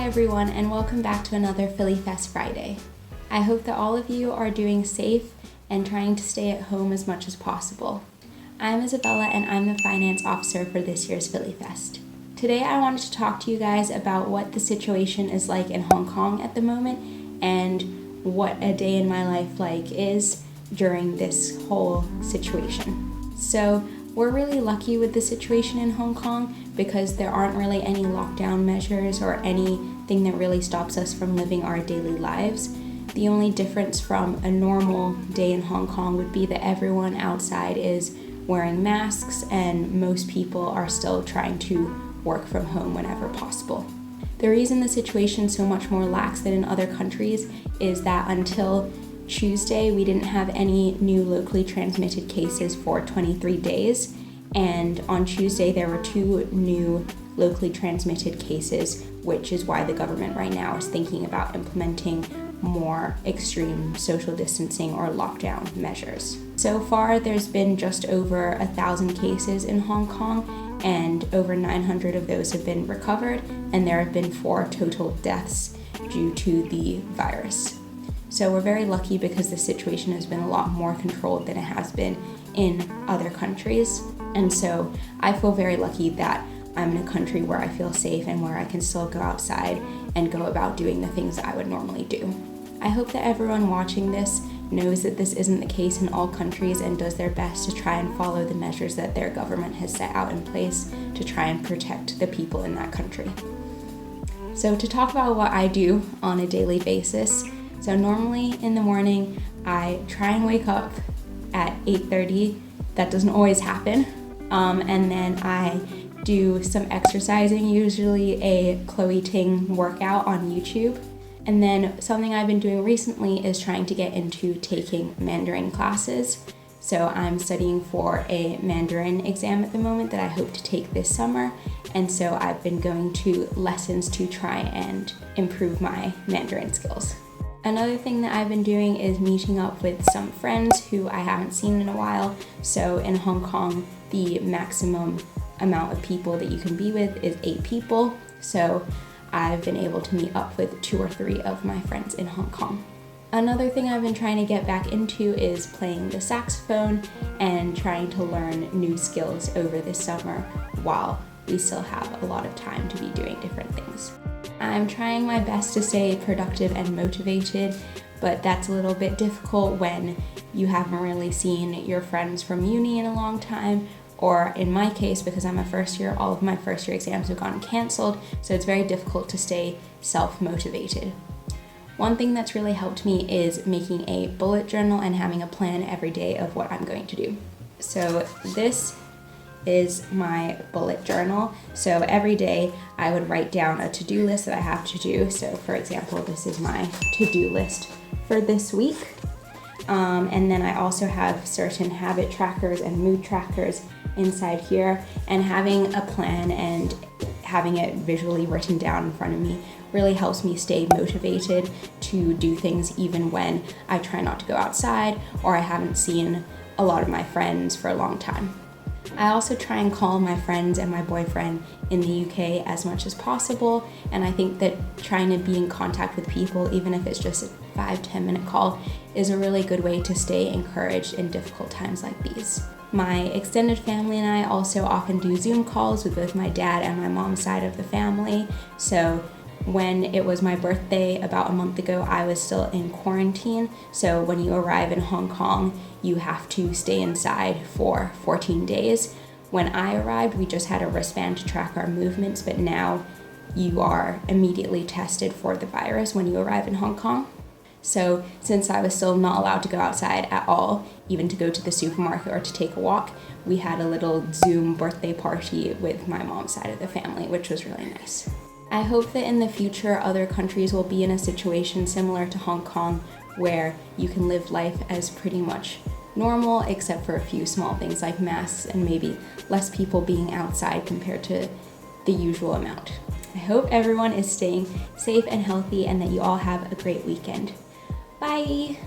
everyone, and welcome back to another FiliFest Friday. I hope that all of you are doing safe and trying to stay at home as much as possible. I'm Isabella and I'm the finance officer for this year's FiliFest. Today I wanted to talk to you guys about what the situation is like in Hong Kong at the moment and what a day in my life is during this whole situation. So we're really lucky with the situation in Hong Kong because there aren't really any lockdown measures or anything that really stops us from living our daily lives. The only difference from a normal day in Hong Kong would be that everyone outside is wearing masks and most people are still trying to work from home whenever possible. The reason the situation is so much more lax than in other countries is that until Tuesday, we didn't have any new locally transmitted cases for 23 days, and on Tuesday there were 2 new locally transmitted cases, which is why the government right now is thinking about implementing more extreme social distancing or lockdown measures. So far, there's been just over 1,000 cases in Hong Kong, and over 900 of those have been recovered, and there have been 4 total deaths due to the virus. So we're very lucky because the situation has been a lot more controlled than it has been in other countries. And so I feel very lucky that I'm in a country where I feel safe and where I can still go outside and go about doing the things that I would normally do. I hope that everyone watching this knows that this isn't the case in all countries and does their best to try and follow the measures that their government has set out in place to try and protect the people in that country. So to talk about what I do on a daily basis, so normally in the morning, I try and wake up at 8:30. That doesn't always happen. And then I do some exercising, usually a Chloe Ting workout on YouTube. And then something I've been doing recently is trying to get into taking Mandarin classes. So I'm studying for a Mandarin exam at the moment that I hope to take this summer. And so I've been going to lessons to try and improve my Mandarin skills. Another thing that I've been doing is meeting up with some friends who I haven't seen in a while. So in Hong Kong, the maximum amount of people that you can be with is 8 people. So I've been able to meet up with 2 or 3 of my friends in Hong Kong. Another thing I've been trying to get back into is playing the saxophone and trying to learn new skills over this summer while we still have a lot of time to be doing different things. I'm trying my best to stay productive and motivated, but that's a little bit difficult when you haven't really seen your friends from uni in a long time, or in my case, because I'm a first year, all of my first year exams have gotten canceled, so it's very difficult to stay self-motivated. One thing that's really helped me is making a bullet journal and having a plan every day of what I'm going to do. So this is my bullet journal. So every day I would write down a to-do list that I have to do. So for example, this is my to-do list for this week. And then I also have certain habit trackers and mood trackers inside here, and having a plan and having it visually written down in front of me really helps me stay motivated to do things even when I try not to go outside or I haven't seen a lot of my friends for a long time. I also try and call my friends and my boyfriend in the UK as much as possible, and I think that trying to be in contact with people, even if it's just a 5-10 minute call, is a really good way to stay encouraged in difficult times like these. My extended family and I also often do Zoom calls with both my dad and my mom's side of the family. So when it was my birthday about a month ago, I was still in quarantine. So when you arrive in Hong Kong, you have to stay inside for 14 days. When I arrived, we just had a wristband to track our movements, but now you are immediately tested for the virus when you arrive in Hong Kong. So since I was still not allowed to go outside at all, even to go to the supermarket or to take a walk, we had a little Zoom birthday party with my mom's side of the family, which was really nice. I hope that in the future other countries will be in a situation similar to Hong Kong where you can live life as pretty much normal except for a few small things like masks and maybe less people being outside compared to the usual amount. I hope everyone is staying safe and healthy and that you all have a great weekend. Bye!